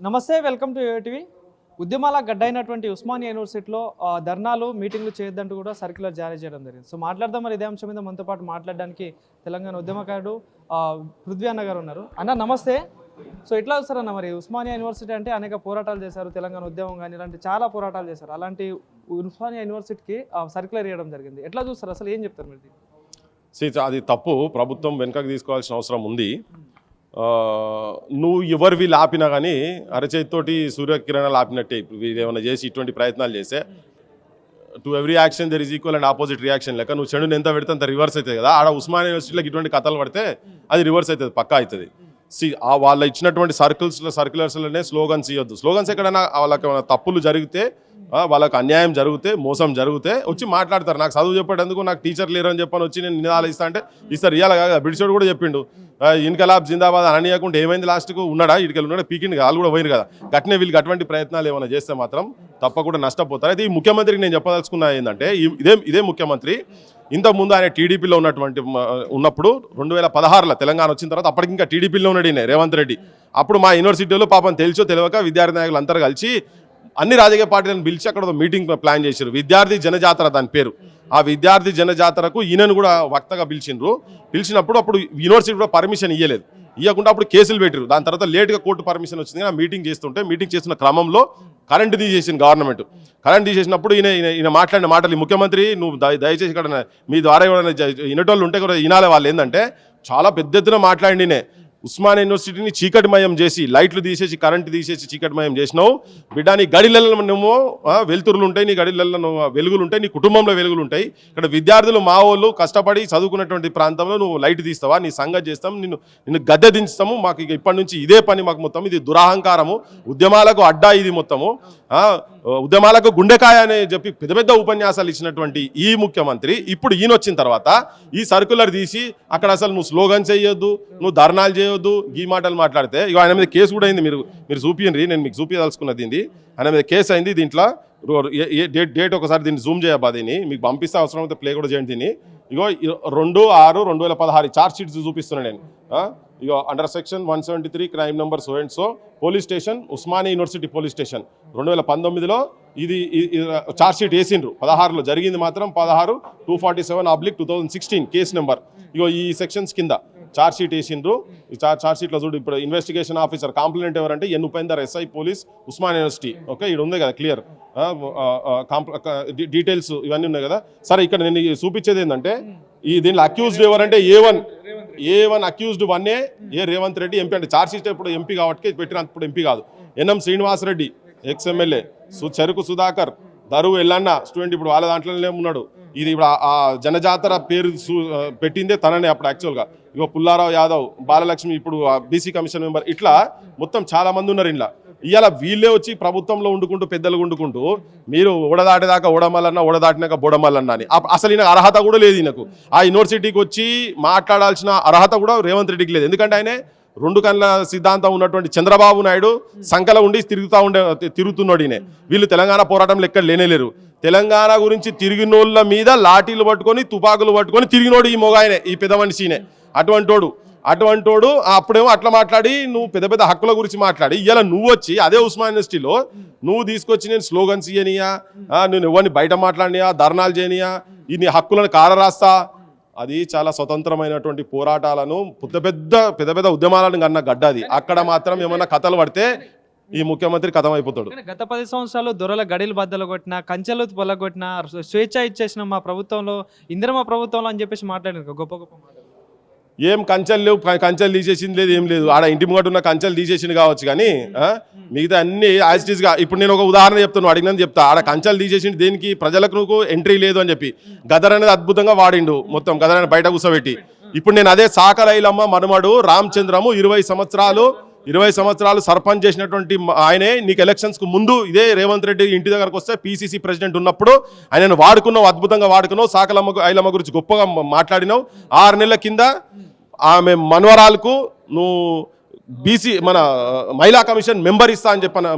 నమస్తే, welcome to TV. ఉద్యమాల గడ్డైనటువంటి ఉస్మానియా యూనివర్సిటీలో ధర్నాలు మీటింగ్లు చేయొద్దంటూ కూడా సర్క్యులర్ జారీ చేయడం జరిగింది. సో మాట్లాడదాం మరి ఇదే అంశం మీద మనతో పాటు మాట్లాడడానికి తెలంగాణ ఉద్యమకారుడు పృథ్వీ అన్న గారు ఉన్నారు. అన్న నమస్తే. సో ఎట్లా చూస్తారన్న, మరి ఉస్మానియా యూనివర్సిటీ అంటే అనేక పోరాటాలు చేశారు, తెలంగాణ ఉద్యమం కానీ ఇలాంటి చాలా పోరాటాలు చేశారు. అలాంటి ఉస్మానియా యూనివర్సిటీకి సర్క్యులర్ ఇవ్వడం జరిగింది. ఎట్లా చూస్తారు, అసలు ఏం చెప్తారు మీరు? అది తప్పు, ప్రభుత్వం వెనుకకు తీసుకోవాల్సిన అవసరం ఉంది. నువ్వు ఎవరివి ఆపినా కానీ అరచేతితోటి సూర్యకిరణాలు ఆపినట్టే. ఇప్పుడు వీళ్ళు ఏమైనా చేసి ఇటువంటి ప్రయత్నాలు చేస్తే to every action there is equal and opposite reaction లెక్క నువ్వు చెడుని ఎంత పెడితే అంత రివర్స్ అవుతుంది కదా. ఆడ ఉస్మానియా యూనివర్సిటీలోకి ఇటువంటి కథలు పడితే అది రివర్స్ అవుతుంది, పక్కా అవుతుంది. వాళ్ళ ఇచ్చినటువంటి సర్క్యులర్స్లోనే స్లోగన్స్ ఇవ్వద్దు. స్లోగన్స్ ఎక్కడైనా వాళ్ళకి తప్పులు జరిగితే, వాళ్ళకి అన్యాయం జరిగితే, మోసం జరిగితే వచ్చి మాట్లాడతారు. నాకు చదువు చెప్పేటందుకు నాకు టీచర్ లేరు అని చెప్పని వచ్చి నేను నినాదాలు ఇస్తా అంటే ఇస్తారు. ఇవాళ కాదు, బ్రిటిషోడు కూడా చెప్పిండు ఇన్కలాబ్ జిందాబాద్ అననీయకుండా ఏమైంది లాస్ట్కు ఉన్నాడా, ఇటుకెళ్ళి ఉన్నాడా, పీకింది వాళ్ళు కూడా పోయింది కదా. గట్టినే వీళ్ళకి అటువంటి ప్రయత్నాలు ఏమైనా చేస్తే మాత్రం తప్పకుండా నష్టపోతారు. అయితే ఈ ముఖ్యమంత్రికి నేను చెప్పదలుచుకున్నా ఏంటంటే, ఇదే ముఖ్యమంత్రి ఇంతకుముందు ఆయన టీడీపీలో ఉన్నప్పుడు 2016లో తెలంగాణ వచ్చిన తర్వాత అప్పటికి ఇంకా టీడీపీలో ఉన్నాడు ఈయన రేవంత్ రెడ్డి. అప్పుడు మా యూనివర్సిటీలో పాపం తెలిసో తెలియక విద్యార్థి నాయకులు అందరూ కలిసి అన్ని రాజకీయ పార్టీలను పిలిచి అక్కడ మీటింగ్ ప్లాన్ చేశారు. విద్యార్థి జనజాతర దాని పేరు. ఆ విద్యార్థి జనజాతరకు ఈయనను కూడా వక్తగా పిలిచినప్పుడు అప్పుడు యూనివర్సిటీ కూడా పర్మిషన్ ఇవ్వకుండా అప్పుడు కేసులు పెట్టారు. దాని తర్వాత లేట్గా కోర్టు పర్మిషన్ వచ్చింది. మీటింగ్ చేస్తున్న క్రమంలో కరెంటు తీసేసింది గవర్నమెంట్. కరెంట్ తీసేసినప్పుడు ఈయన మాట్లాడిన మాటలు, ముఖ్యమంత్రి నువ్వు దయచేసి ఇక్కడ మీ ద్వారా ఎవరైనా వినేటోళ్ళు ఉంటే కూడా వినాలి. వాళ్ళు ఏంటంటే చాలా పెద్ద ఎత్తున మాట్లాడినే ఉస్మానియా యూనివర్సిటీని చీకటిమయం చేసి, లైట్లు తీసేసి కరెంటు తీసేసి చీకటిమయం చేసినావు బిడ్డ. నీ గడిలలో నువ్వు వెలుతురులు ఉంటాయి, నీ గడిలలో నువ్వు వెలుగులు ఉంటాయి, నీ కుటుంబంలో వెలుగులు ఉంటాయి. ఇక్కడ విద్యార్థులు మా వాళ్ళు కష్టపడి చదువుకున్నటువంటి ప్రాంతంలో నువ్వు లైట్ తీస్తావా, నీ సంగతి చేస్తాం, నిన్ను గద్దె దించుతాము. మాకు ఇక ఇప్పటి నుంచి ఇదే పని మాకు మొత్తం. ఇది దురహంకారము, ఉద్యమాలకు అడ్డా ఇది మొత్తము, ఉద్యమాలకు గుండెకాయ అని చెప్పి పెద్ద పెద్ద ఉపన్యాసాలు ఇచ్చినటువంటి ఈ ముఖ్యమంత్రి ఇప్పుడు ఈయన వచ్చిన తర్వాత ఈ సర్క్యులర్ తీసి అక్కడ అసలు నువ్వు స్లోగన్స్ చేయొద్దు, నువ్వు ధర్నాలు చేయొద్దు, ఈ మాటలు మాట్లాడితే ఇక ఆయన మీద కేసు కూడా అయింది. మీరు చూపియండి, నేను మీకు చూపించాల్సుకున్నది దీన్ని. ఆయన మీద కేసు అయింది. దీంట్లో డేట్ ఒకసారి దీన్ని జూమ్ చేయబా, దీన్ని మీకు పంపిస్తే అవసరం అయితే ప్లే కూడా చేయండి. దీన్ని ఇగో 2/6/2016 ఛార్జ్ షీట్స్ చూపిస్తున్నాను నేను. ఇగో under section 173 crime number so and so police station, Osmania university police station 2019లో ఇది ఛార్జ్ షీట్ వేసిండ్రు. 16లో జరిగింది మాత్రం 16/247/2016 కేసు నెంబర్. ఇగో ఈ సెక్షన్స్ కింద ఛార్జ్ షీట్ వేసిండ్రు. ఈ ఛార్జ్ షీట్లో చూడు, ఇప్పుడు ఇన్వెస్టిగేషన్ ఆఫీసర్ కంప్లైంట్ ఎవరంటే N Upender SI police Osmania university. Okay, ఇక్కడ ఉంది కదా క్లియర్ డీటెయిల్స్ ఇవన్నీ ఉన్నాయి కదా. సరే, ఇక్కడ నేను చూపించేది ఏంటంటే దీనిలో అక్యూజ్డ్ ఎవరంటే A1 accused 1A Revanth Reddy MP. అంటే ఛార్జ్ షీట్ ఇప్పుడు ఎంపీ కాబట్టి పెట్టినప్పుడు ఎంపీ కాదు. NM శ్రీనివాసరెడ్డి XMLA, చెరుకు సుధాకర్, దరువు ఎల్లన్న స్టూడెంట్, ఇప్పుడు వాళ్ళ దాంట్లోనే ఉన్నాడు. ఇది ఇప్పుడు ఆ జనజాతర పేరు పెట్టిందే తననే అప్పుడు యాక్చువల్గా. ఇగో పుల్లారావు యాదవ్, బాలలక్ష్మి ఇప్పుడు BC కమిషన్ మెంబర్, ఇట్లా మొత్తం చాలా మంది ఉన్నారు ఇంట్లో. ఇవాళ వీళ్ళే వచ్చి ప్రభుత్వంలో వండుకుంటూ పెద్దలు వండుకుంటూ మీరు ఓడదాటేదాకా ఓడమల్లన్నా, ఓడదాటినాక బోడమల్లన్నా అని. అసలు ఈయన అర్హత కూడా లేదు. ఈయనకు ఆ యూనివర్సిటీకి వచ్చి మాట్లాడాల్సిన అర్హత కూడా రేవంత్ రెడ్డికి లేదు. ఎందుకంటే ఆయనే 2 కళ్ళ సిద్ధాంతం ఉన్నటువంటి చంద్రబాబు నాయుడు సంకల ఉండి తిరుగుతున్నాడు ఈయన. వీళ్ళు తెలంగాణ పోరాటంలో ఎక్కడ లేనేలేరు. తెలంగాణ గురించి తిరిగినోళ్ళ మీద లాఠీలు పట్టుకొని తుపాకులు పట్టుకొని తిరిగినోడు ఈ మొగాయనే, ఈ పెద్ద మనిషినే. అటువంటోడు అప్పుడేమో అట్లా మాట్లాడి నువ్వు పెద్ద పెద్ద హక్కుల గురించి మాట్లాడి ఇలా నువ్వు వచ్చి అదే ఉస్మానియా యూనివర్సిటీలో నువ్వు తీసుకొచ్చి నేను స్లోగన్స్ ఇయ్యనియా, నేను ఎవరిని బయట మాట్లాడినియా, ధర్నాలు చేయనియా, ఈ నీ హక్కులను కారరాస్తా. అది చాలా స్వతంత్రమైనటువంటి పోరాటాలను పెద్ద పెద్ద ఉద్యమాలను కన్నా గడ్డది. అక్కడ మాత్రం ఏమన్నా కథలు పడితే ఈ ముఖ్యమంత్రి కథం అయిపోతాడు. గత 10 సంవత్సరాలు దొరల గడిలు బద్దలు కొట్టినా, కంచెలు పొలగొట్టినా, స్వేచ్ఛ ఇచ్చేసిన మా ప్రభుత్వంలో, ఇందిరమ ప్రభుత్వంలో అని చెప్పేసి మాట్లాడింది గొప్ప మాటలు. ఏం కంచెలు లేవు, కంచెలు తీసేసింది లేదు, ఏం లేదు. ఆడ ఇంటి ముంగట ఉన్న కంచెలు తీసేసింది కావచ్చు, కానీ మిగతా అన్ని యాజ్ ఇట్ ఈస్గా. ఇప్పుడు నేను ఒక ఉదాహరణ చెప్తాను, అడిగినని చెప్తా. ఆడ కంచెలు తీసేసింది దేనికి, ప్రజలకు నువ్వు ఎంట్రీ లేదు అని చెప్పి. గదర్ అనేది అద్భుతంగా వాడిండు, మొత్తం గదర్ అనేది బయట కూర్చోబెట్టి. ఇప్పుడు నేను అదే సాకరైలమ్మ మనుమడు రామచంద్రము 20 సంవత్సరాలు సర్పంచ్ చేసినటువంటి ఆయనే నీకు ఎలక్షన్స్కు ముందు ఇదే రేవంత్ రెడ్డి ఇంటి దగ్గరకు వస్తే PCC ప్రెసిడెంట్ ఉన్నప్పుడు ఆయనను వాడుకున్నావు, అద్భుతంగా వాడుకున్నావు. ఐలమ్మ గురించి గొప్పగా మాట్లాడినావు. 6 నెలల కింద ఆమె మనవరాలకు నువ్వు బీసీ మన మహిళా కమిషన్ మెంబర్ ఇస్తా అని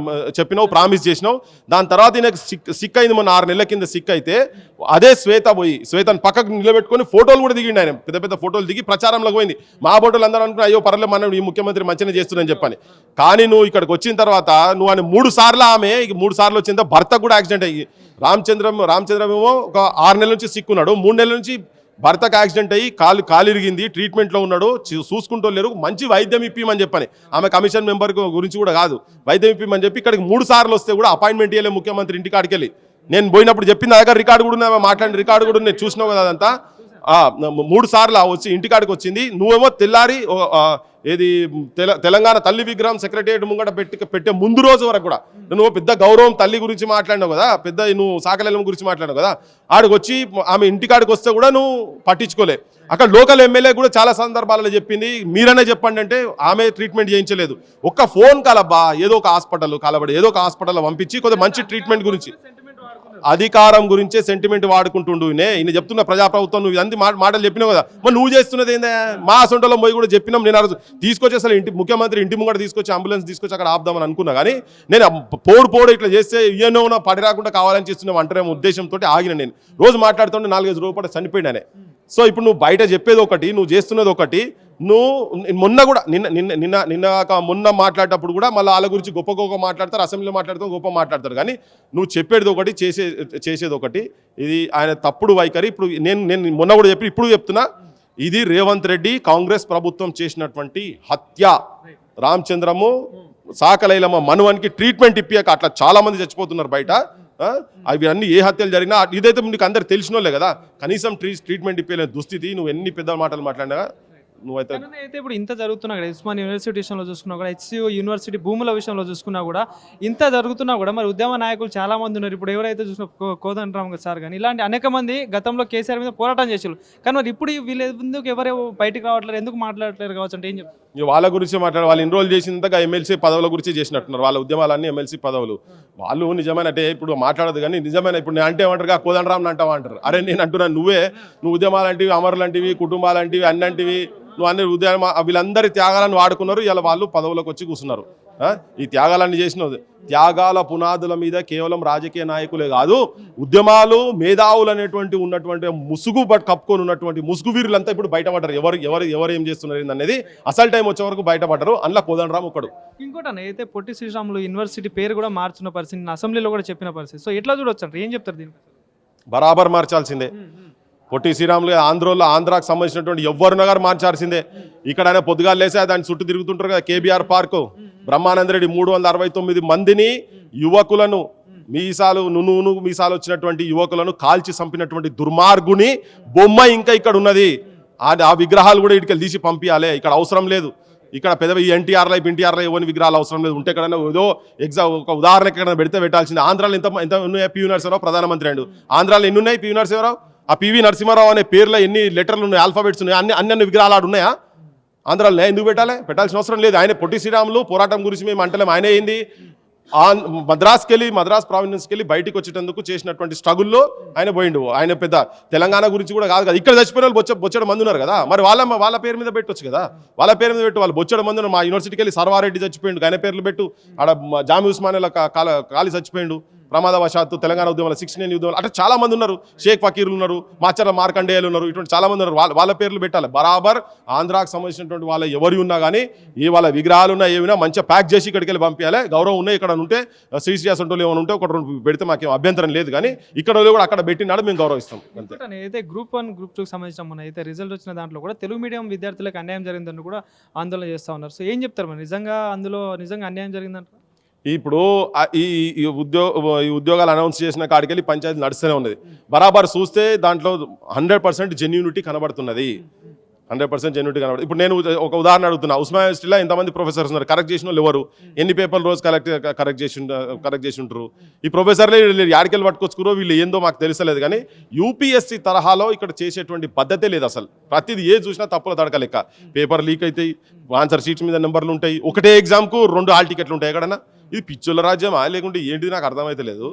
చెప్పినావు, ప్రామిస్ చేసినావు. దాని తర్వాత ఈయనకు సిక్ అయింది మొన్న 6 నెలల కింద సిక్ అయితే అదే శ్వేతను పక్కకు నిలబెట్టుకొని ఫోటోలు కూడా దిగిండి. ఆయన పెద్ద పెద్ద ఫోటోలు దిగి ప్రచారంలోకి పోయింది. మా ఫోటోలు అందరూ అనుకున్నా అయ్యో పర్లేదు మన ఈ ముఖ్యమంత్రి మంచిగా చేస్తున్నారని చెప్పని. కానీ నువ్వు ఇక్కడికి వచ్చిన తర్వాత నువ్వు అని 3 సార్లు ఆమె 3 సార్లు వచ్చిన భర్త కూడా యాక్సిడెంట్ అయ్యి రామచంద్రం ఏమో ఒక 6 నెలల నుంచి సిక్ ఉన్నాడు, 3 నెలల నుంచి భర్తకు యాక్సిడెంట్ అయ్యి కాలు ఇరిగింది, ట్రీట్మెంట్లో ఉన్నాడు, చూసుకుంటూ లేరు. మంచి వైద్యం ఇప్పిమని చెప్పని ఆమె కమిషన్ మెంబర్ గురించి కూడా కాదు, వైద్యం ఇప్పిమని చెప్పి ఇక్కడికి 3 సార్లు వస్తే కూడా అపాయింట్మెంట్ ఇవ్వలేదు ముఖ్యమంత్రి ఇంటికాడికి వెళ్ళి. నేను పోయినప్పుడు చెప్పింది దగ్గర రికార్డు కూడా ఉంది, మాట్లాడిన రికార్డు కూడా నేను చూసినావు కదా అదంతా. 3 సార్లు వచ్చి ఇంటికాడికి వచ్చింది. నువ్వేమో తెల్లారి ఏది తెలంగాణ తల్లి విగ్రహం సెక్రటేరియట్ ముంగట పెట్టే ముందు రోజు వరకు కూడా నువ్వు పెద్ద గౌరవం తల్లి గురించి మాట్లాడినావు కదా, పెద్ద నువ్వు సాకలెల్లం గురించి మాట్లాడినావు కదా, ఆడికి వచ్చి ఆమె ఇంటికాడికి వస్తే కూడా నువ్వు పట్టించుకోలే. అక్కడ లోకల్ ఎమ్మెల్యే కూడా చాలా సందర్భాలలో చెప్పింది మీరనే చెప్పండి అంటే ఆమె ట్రీట్మెంట్ చేయించలేదు. ఒక్క ఫోన్ కాల్ అబ్బా ఏదో ఒక హాస్పిటల్ కాలబడి ఏదో ఒక హాస్పిటల్లో పంపించి కొద్దిగా మంచి ట్రీట్మెంట్ గురించి అధికారం గురించే సెంటిమెంట్ వాడుకుంటుండు. ఈయన చెప్తున్న ప్రజాప్రభుత్వం నువ్వు అన్ని మాటలు చెప్పినావు కదా, మరి నువ్వు చేస్తున్నది ఏందా? మా సొంటలో పోయి కూడా చెప్పినాం. నేను తీసుకొచ్చి అసలు ముఖ్యమంత్రి ఇంటి ముంగట తీసుకొచ్చి అంబులెన్స్ తీసుకొచ్చి అక్కడ ఆపుదామని అనుకున్నా. కానీ నేను పోడు ఇట్లా చేస్తే ఏమో పడి రాకుండా కావాలని చేస్తున్నాం అంటారేమో ఉద్దేశంతో ఆగిన. నేను రోజు మాట్లాడుతుంటే 4-5 రోజుల పాటు చనిపోయినానే. సో ఇప్పుడు నువ్వు బయట చెప్పేది ఒకటి, నువ్వు చేస్తున్నది ఒకటి. నువ్వు మొన్న కూడా మొన్న మాట్లాడేటప్పుడు కూడా మళ్ళీ వాళ్ళ గురించి గొప్ప మాట్లాడతారు, అసెంబ్లీలో మాట్లాడతారు, గొప్ప మాట్లాడతారు. కానీ నువ్వు చెప్పేది ఒకటి, చేసేది ఒకటి. ఇది ఆయన తప్పుడు వైఖరి. ఇప్పుడు నేను మొన్న కూడా ఇప్పుడు చెప్తున్నా, ఇది రేవంత్ రెడ్డి కాంగ్రెస్ ప్రభుత్వం చేసినటువంటి హత్య. రామచంద్రము సాకలైలమ్మ మనువనికి ట్రీట్మెంట్ ఇప్పియాక అట్లా చాలా మంది చచ్చిపోతున్నారు బయట. అవి అన్ని ఏ హత్యలు జరిగినా ఇదైతే నీకు అందరు తెలిసినోళ్ళే కదా, కనీసం ట్రీట్మెంట్ ఇప్పలేని దుస్థితి. నువ్వు ఎన్ని పెద్ద మాటలు మాట్లాడినా అయితే ఇప్పుడు ఇంత జరుగుతున్నా కూడా ఉస్మాన్ యూనివర్సిటీ విషయంలో చూసుకున్నా కూడా, హెచ్సియు యూనివర్సిటీ భూముల విషయంలో చూసుకున్నా కూడా ఇంత జరుగుతున్నా కూడా మరి ఉద్యమ నాయకులు చాలా మంది ఉన్నారు. ఇప్పుడు ఎవరైతే చూసిన కోదండరామ్ సార్ కానీ ఇలాంటి అనేక మంది గతంలో కేసీఆర్ మీద పోరాటం చేసారు. కానీ మరి ఇప్పుడు వీళ్ళు ఎందుకు ఎవరు బయటకు రావట్లేరు, ఎందుకు మాట్లాడట్లేరు కావచ్చు అంటే ఏం చెప్తారు? వాళ్ళ గురించి వాళ్ళు ఎన్రోల్ చేసినంతగా ఎమ్మెల్సీ పదవుల గురించి చేసినట్టున్నారు. వాళ్ళ ఉద్యమాలన్నీ ఎమ్మెల్సీ పదవులు. వాళ్ళు నిజమేనంటే ఇప్పుడు మాట్లాడదు కానీ నిజమైన ఇప్పుడు నేను అంటే ఏమంటారు కోదండరామ్ అంటావా అంటారు. అరే నేను అంటున్నాను నువ్వు ఉద్యమాలంటివి, అమరులంటివి, కుటుంబాలంటివి, అన్నంటివి నువ్వు అన్ని ఉద్యమ వీళ్ళందరి త్యాగాలను వాడుకున్నారు. ఇలా వాళ్ళు పదవులకు వచ్చి కూర్చున్నారు. ఈ త్యాగాలన్నీ చేసినది త్యాగాల పునాదుల మీద కేవలం రాజకీయ నాయకులే కాదు, ఉద్యమాలు మేధావులు అనేటువంటి ఉన్నటువంటి ముసుగు కప్పుకొని ఉన్నటువంటి ముసుగు వీరులంతా ఇప్పుడు బయటపడ్డారు. ఎవరు ఏం చేస్తున్నారు అనేది అసలు టైం వచ్చే వరకు బయటపడ్డారు. అందులో కోదండరామ్ ఒకడు. ఇంకోటి అయితే పొట్టి శ్రీరాములు యూనివర్సిటీ పేరు కూడా మార్చిన పరిస్థితి, అసెంబ్లీలో కూడా చెప్పిన పరిస్థితి. సో ఎట్లా చూడొచ్చు అంటే ఏం చెప్తారు దీనికి? బరాబర్ మార్చాల్సిందే. పొట్టి శ్రీరాములు ఆంధ్రాకు సంబంధించినటువంటి ఎవ్వరున్నా గారు మార్చాల్సిందే. ఇక్కడైనా పొద్దుగా లేసే దాన్ని చుట్టూ తిరుగుతుంటారు కదా కేబీఆర్ పార్కు. బ్రహ్మానందరెడ్డి 369 మందిని యువకులను మీసాలు వచ్చినటువంటి యువకులను కాల్చి చంపినటువంటి దుర్మార్గుని బొమ్మ ఇంకా ఇక్కడ ఉన్నది. ఆ విగ్రహాలు కూడా ఇటుకెళ్ళి తీసి పంపించాలి. ఇక్కడ అవసరం లేదు. ఇక్కడ పెద్ద ఎన్టీఆర్లో ఎన్టీఆర్లో ఎవరి విగ్రహాలు అవసరం లేదు. ఉంటే ఎక్కడైనా ఏదో ఒక ఉదాహరణకి ఎక్కడైనా పెడితే పెట్టాల్సింది. ఆంధ్రాలో ఎంత ఉన్నాయి పివి నరసింహారావు ప్రధానమంత్రి అండు. ఆంధ్రాలో ఎన్ని ఉన్నాయి పివి నరసింహారావు? ఆ పివి నరసింహారావు అనే పేర్లో ఎన్ని లెటర్లు ఉన్నాయి, ఆల్ఫాబెట్స్ ఉన్నాయి, అన్ని విగ్రహాలు ఆడు ఉన్నాయా? ఆంధ్రాలో ఎందుకు పెట్టాల్సిన అవసరం లేదు. ఆయన పొట్టి శ్రీరాములు పోరాటం గురించి మేము అంటలేము. ఆయన ఏంది మద్రాస్ ప్రావిన్స్కి వెళ్ళి బయటికి వచ్చేటందుకు చేసినటువంటి స్ట్రగుల్లో ఆయన పోయిండు. ఆయన పెద్ద తెలంగాణ గురించి కూడా కాదు కదా. ఇక్కడ చచ్చిపోయిన వాళ్ళు బొచ్చడ మంది ఉన్నారు కదా, మరి వాళ్ళ పేరు మీద పెట్టొచ్చు కదా. వాళ్ళ పేరు మీద పెట్టు. వాళ్ళు బొచ్చడ మంది ఉన్నారు. మా యూనివర్సిటీకి వెళ్ళి సర్వారెడ్డి చచ్చిపోయిండు, ఆయన పేర్లు పెట్టు. ఆడ జామి ఉస్మానియాలో కాలి చచ్చిపోయిండు ప్రమాదవశాత్తు. తెలంగాణ ఉద్యమాలు 69 ఉద్యమాలు అట్లా చాలా మంది ఉన్నారు. షేక్ ఫకీర్లు ఉన్నారు, మాచర్ల మార్కండేయులు ఉన్నారు. ఇటువంటి చాలా మంది ఉన్నారు. వాళ్ళ పేర్లు పెట్టాలి. బరాబర్ ఆంధ్రాకు సంబంధించినటువంటి వాళ్ళ ఎవరు ఉన్నా కానీ వాళ్ళ విగ్రహాలు ఉన్నా ఏమైనా మంచిగా ప్యాక్ చేసి ఇక్కడికి వెళ్ళి పంపించాలి. గౌరవం ఉన్నాయి. ఇక్కడ ఉంటే శ్రీశ్రీయాస్ ఉంటూ ఏమైనా ఉంటే 1-2 పెడితే మాకేం అభ్యంతరం లేదు. కానీ ఇక్కడ కూడా అక్కడ పెట్టినాడు మేము గౌరవిస్తాం అంతే. అయితే గ్రూప్ 1 గ్రూప్ 2 సంబంధించిన మన అయితే రిజల్ట్ వచ్చిన దాంట్లో కూడా తెలుగు మీడియం విద్యార్థులకు అన్యాయం జరిగిందని కూడా ఆందోళన చేస్తూ ఉన్నారు. సో ఏం చెప్తారు మరి నిజంగా అన్యాయం జరిగిందంట? ఇప్పుడు ఈ ఉద్యోగాలు అనౌన్స్ చేసిన కాడికెళ్ళి పంచాయతీ నడుస్తూనే ఉన్నది. బరాబర్ చూస్తే దాంట్లో 100% జెన్యూనిటీ కనబడుతున్నది. 100% జెన్యూనిటీ కనబడుతుంది. ఇప్పుడు నేను ఒక ఉదాహరణ అడుగుతున్నా. ఉస్మానియా యూనివర్సిటీలో ఎంతమంది ప్రొఫెసర్స్ ఉన్నారు? కరెక్ట్ చేసిన వాళ్ళు ఎవరు? ఎన్ని పేపర్లు రోజు కరెక్ట్ చేసి ఉంటారు? ఈ ప్రొఫెసర్లు యాడికెళ్ళి పట్టుకొచ్చుకురో వీళ్ళు ఏందో మాకు తెలుసలేదు. కానీ యూపీఎస్సీ తరహాలో ఇక్కడ చేసేటువంటి పద్ధతే లేదు అసలు. ప్రతిదీ ఏ చూసినా తప్పుల తడక లెక్క. పేపర్ లీక్ అవుతాయి, ఆన్సర్ షీట్స్ మీద నెంబర్లు ఉంటాయి, ఒకటే ఎగ్జామ్కు 2 హాల్ టికెట్లు ఉంటాయి. ఎక్కడన్నా ఇది పిచ్చోళ్ళ రాజ్యమా లేకుంటే ఏంటిది నాకు అర్థమైతే లేదు.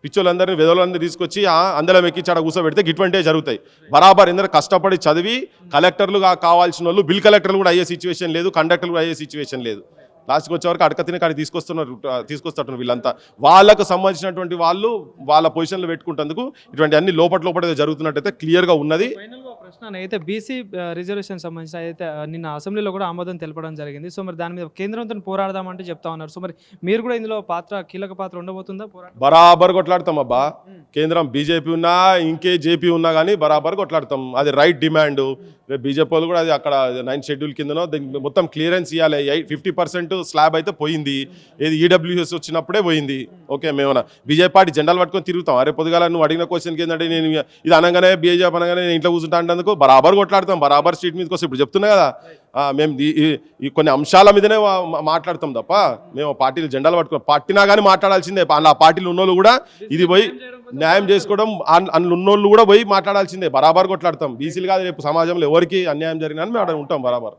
పిచ్చోళ్ళందరినీ విధవులందరూ తీసుకొచ్చి అందరం ఎక్కించి ఆడ కూర్చోబెడితే ఇటువంటివే జరుగుతాయి. బరాబర్ ఎందుకంటే కష్టపడి చదివి కలెక్టర్లుగా కావాల్సిన వాళ్ళు బిల్ కలెక్టర్లు కూడా అయ్యే సిచ్యువేషన్ లేదు, కండక్టర్లు కూడా అయ్యే సిచ్యువేషన్ లేదు. లాస్ట్కి వచ్చేవరకు అడక తిని కాడికి తీసుకొస్తున్నారు వీళ్ళంతా. వాళ్ళకు సంబంధించినటువంటి వాళ్ళు వాళ్ళ పొజిషన్లో పెట్టుకుంటేందుకు ఇటువంటి అన్ని లోపల జరుగుతున్నట్టయితే క్లియర్గా ఉన్నది. ఫైనల్గా ఒక ప్రశ్న అయితే బీసీ రిజర్వేషన్ సంబంధించి అయితే నిన్న అసెంబ్లీలో కూడా ఆమోదం తెలపడం జరిగింది. సో మరి దాని మీద కేంద్రంతో పోరాడదామంటే చెప్తా ఉన్నారు. సో మరి మీరు కూడా ఇందులో కీలక పాత్ర ఉండబోతుందా? బరాబర్ కొట్లాడతాం అబ్బా. కేంద్రం బీజేపీ ఉన్నా ఇంకే జేపీ ఉన్నా కానీ బరాబర్ కొట్లాడతాం. అది రైట్ డిమాండ్. బీజేపీ వాళ్ళు కూడా అది అక్కడ 9th షెడ్యూల్ కిందనో మొత్తం క్లియరెన్స్ ఇవ్వాలి. 50% స్లాబ్ అయితే పోయింది. ఏది ఈడబ్ల్యూఎస్ వచ్చినప్పుడే పోయింది. ఓకే, మేమన్నా బీజేపీ పార్టీ జెండాలు పట్టుకొని తిరుగుతాం. అరే పొద్దుగాల నువ్వు అడిగిన క్వశ్చన్కి ఏంటంటే నేను ఇది అనగానే బీజేపీ అనగానే నేను ఇంట్లో కూర్చుంటా అంటేందుకు బరాబర్ కొట్లాడతాం. బరాబర్ స్ట్రీట్ మీదకి వస్తే ఇప్పుడు చెప్తున్నా కదా, మేము ఈ కొన్ని అంశాల మీదనే మాట్లాడతాం తప్ప మేము పార్టీలు జెండాలు పట్టుకున్నాం. పట్టినా కానీ మాట్లాడాల్సిందే. ఆ పార్టీలు ఉన్నోళ్ళు కూడా ఇది పోయి న్యాయం చేసుకోవడం, అందులో ఉన్నోళ్ళు కూడా పోయి మాట్లాడాల్సిందే. బరాబర్ కొట్లాడతాం. బీసీలు కాదు రేపు సమాజంలో ఎవరికి అన్యాయం జరిగినా మేము అక్కడ ఉంటాం బరాబర్.